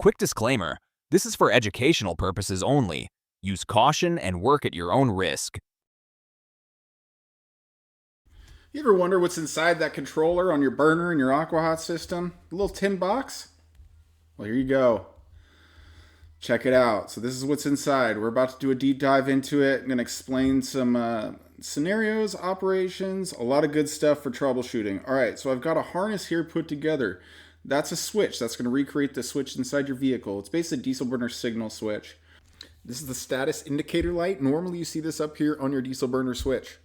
Quick disclaimer, this is for educational purposes only. Use caution and work at your own risk. You ever wonder what's inside that controller on your burner in your Aqua Hot system? A little tin box? Well, here you go. Check it out. So this is what's inside. We're about to do a deep dive into it. I'm going to explain some scenarios, operations, a lot of good stuff for troubleshooting. All right, so I've got a harness here put together. That's a switch. That's going to recreate the switch inside your vehicle. It's basically a diesel burner signal switch. This is the status indicator light. Normally you see this up here on your diesel burner switch.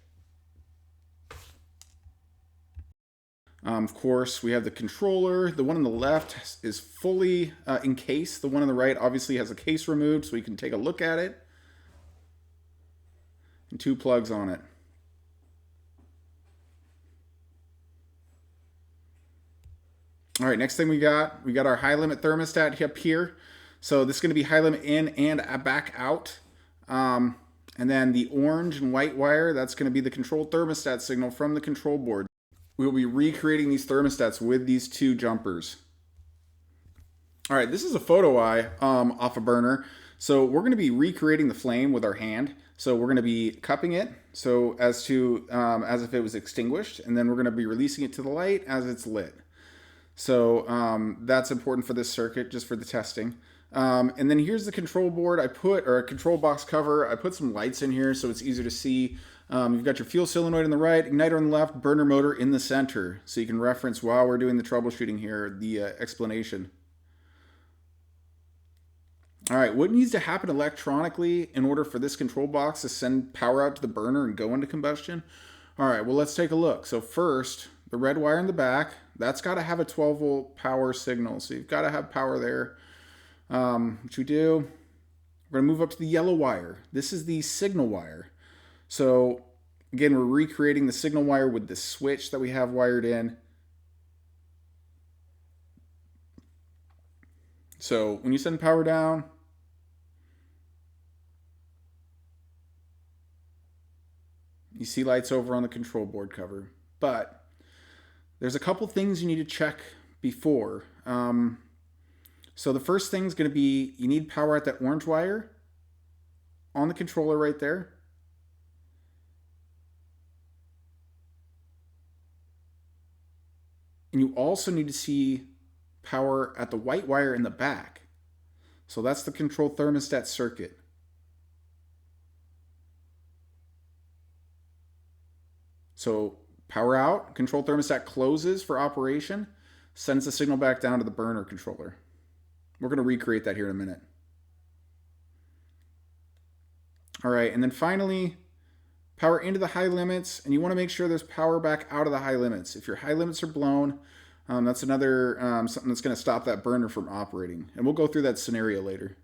Of course, we have the controller. The one on the left is fully encased. The one on the right obviously has a case removed, so you can take a look at it. And two plugs on it. All right, next thing we got our high limit thermostat up here. So this is going to be high limit in and back out. And then the orange and white wire, that's going to be the controlled thermostat signal from the control board. We will be recreating these thermostats with these two jumpers. All right, this is a photo eye off a burner. So we're going to be recreating the flame with our hand. So we're going to be cupping it so as if it was extinguished, and then we're going to be releasing it to the light as it's lit. So that's important for this circuit, just for the testing. And then here's the control board. Or a control box cover. I put some lights in here so it's easier to see. You've got your fuel solenoid on the right, igniter on the left, burner motor in the center. So you can reference while we're doing the troubleshooting here, the explanation. All right, what needs to happen electronically in order for this control box to send power out to the burner and go into combustion? All right, well, let's take a look. So first, the red wire in the back, that's got to have a 12-volt power signal. So you've got to have power there. Which we do. We're going to move up to the yellow wire. This is the signal wire. So again, we're recreating the signal wire with the switch that we have wired in. So when you send power down, you see lights over on the control board cover. But there's a couple things you need to check before. So the first thing is going to be, you need power at that orange wire on the controller right there. And you also need to see power at the white wire in the back. So that's the control thermostat circuit. So power out, control thermostat closes for operation, sends the signal back down to the burner controller. We're going to recreate that here in a minute. All right, and then finally, power into the high limits, and you want to make sure there's power back out of the high limits. If your high limits are blown, that's another something that's going to stop that burner from operating. And we'll go through that scenario later.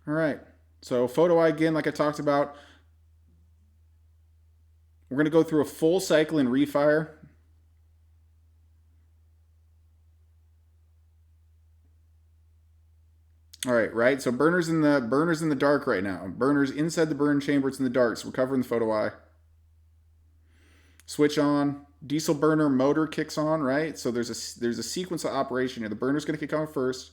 All right, so photo eye again, like I talked about. We're going to go through a full cycle in refire. All right, so burner's in the dark right now. Burner's inside the burn chamber, it's in the dark, so we're covering the photo eye. Switch on, diesel burner motor kicks on, right? So there's a sequence of operation here. The burner's gonna kick on first,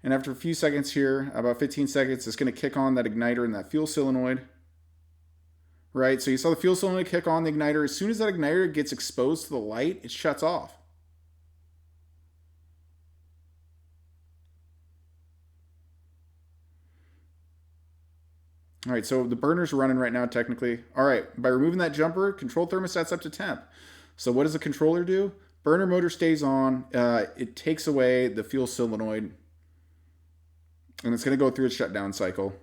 and after a few seconds here, about 15 seconds, it's gonna kick on that igniter and that fuel solenoid. Right, so you saw the fuel solenoid kick on the igniter. As soon as that igniter gets exposed to the light, it shuts off. All right, so the burner's running right now technically. All right, by removing that jumper, control thermostat's up to temp. So what does the controller do? Burner motor stays on. It takes away the fuel solenoid, and it's going to go through its shutdown cycle.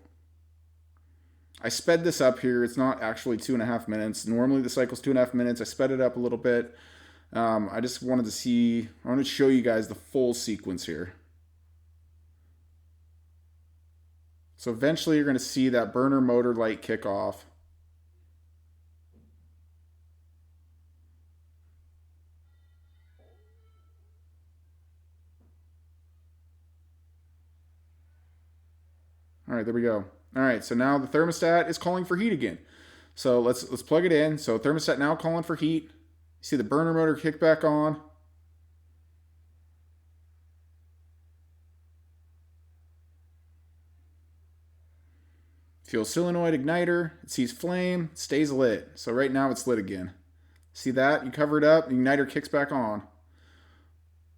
I sped this up here. It's not actually 2.5 minutes. Normally the cycle's 2.5 minutes. I sped it up a little bit. I just wanted to show you guys the full sequence here. So eventually you're going to see that burner motor light kick off. All right, there we go. All right, so now the thermostat is calling for heat again. So let's plug it in. So thermostat now calling for heat. You see the burner motor kick back on. Fuel solenoid igniter, it sees flame, stays lit. So right now it's lit again. See that? You cover it up, the igniter kicks back on.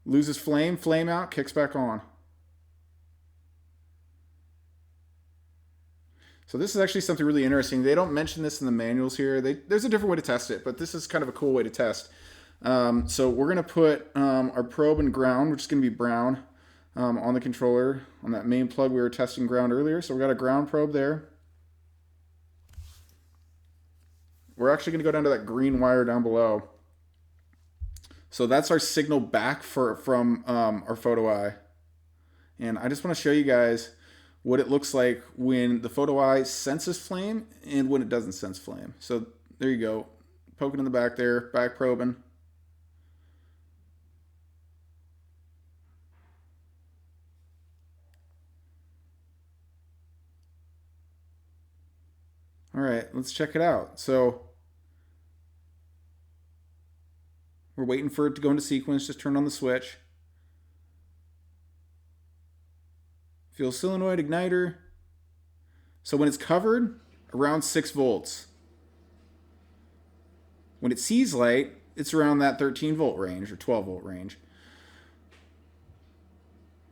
Loses flame, flame out, kicks back on. So this is actually something really interesting. They don't mention this in the manuals here. There's a different way to test it, but this is kind of a cool way to test. So we're going to put our probe and ground, which is going to be brown, on the controller, on that main plug we were testing ground earlier. So we got a ground probe there. We're actually going to go down to that green wire down below. So that's our signal back from our photo eye. And I just want to show you guys what it looks like when the photo eye senses flame and when it doesn't sense flame. So there you go. Poking in the back there, back probing. All right, let's check it out. So we're waiting for it to go into sequence. Just turn on the switch. Fuel solenoid igniter. So when it's covered, around 6 volts. When it sees light, it's around that 13 volt range or 12 volt range.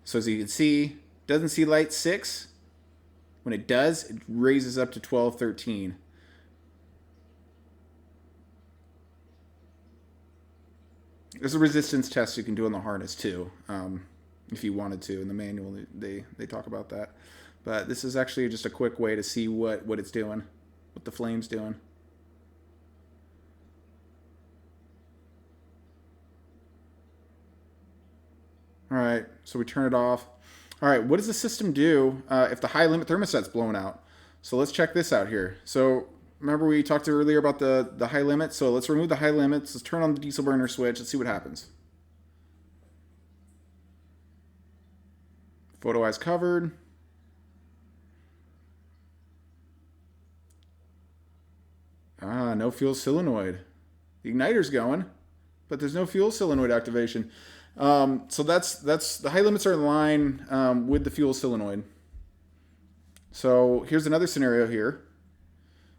So as you can see, doesn't see light 6. When it does, it raises up to 12, 13. There's a resistance test you can do on the harness too, if you wanted to. In the manual, they talk about that. But this is actually just a quick way to see what it's doing, what the flame's doing. All right, so we turn it off. All right, what does the system do if the high limit thermostat's blown out? So let's check this out here. So remember we talked earlier about the high limit? So let's remove the high limits. Let's turn on the diesel burner switch. Let's see what happens. Photo eye's covered. No fuel solenoid. The igniter's going, but there's no fuel solenoid activation. So that's the high limits are in line with the fuel solenoid. So here's another scenario here.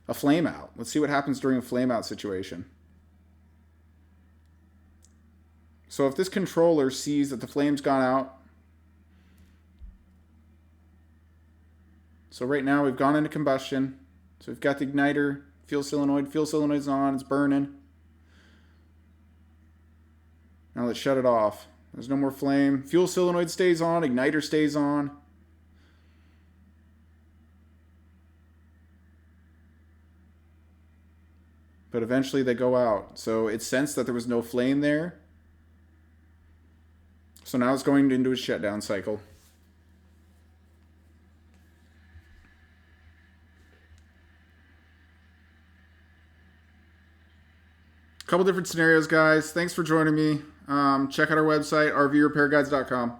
A flame out. Let's see what happens during a flame out situation. So if this controller sees that the flame's gone out, so right now we've gone into combustion. So we've got the igniter, fuel solenoid's on, it's burning. Now let's shut it off. There's no more flame. Fuel solenoid stays on, igniter stays on. But eventually they go out. So it sensed that there was no flame there. So now it's going into a shutdown cycle. A couple different scenarios, guys. Thanks for joining me. Check out our website, rvrepairguides.com.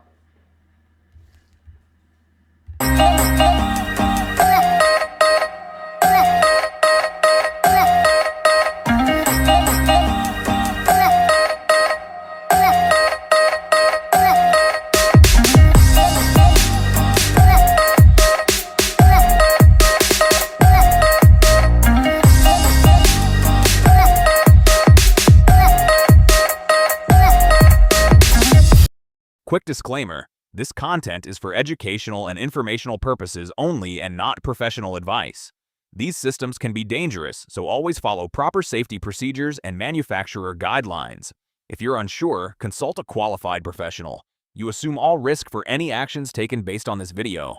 Quick disclaimer, this content is for educational and informational purposes only and not professional advice. These systems can be dangerous, so always follow proper safety procedures and manufacturer guidelines. If you're unsure, consult a qualified professional. You assume all risk for any actions taken based on this video.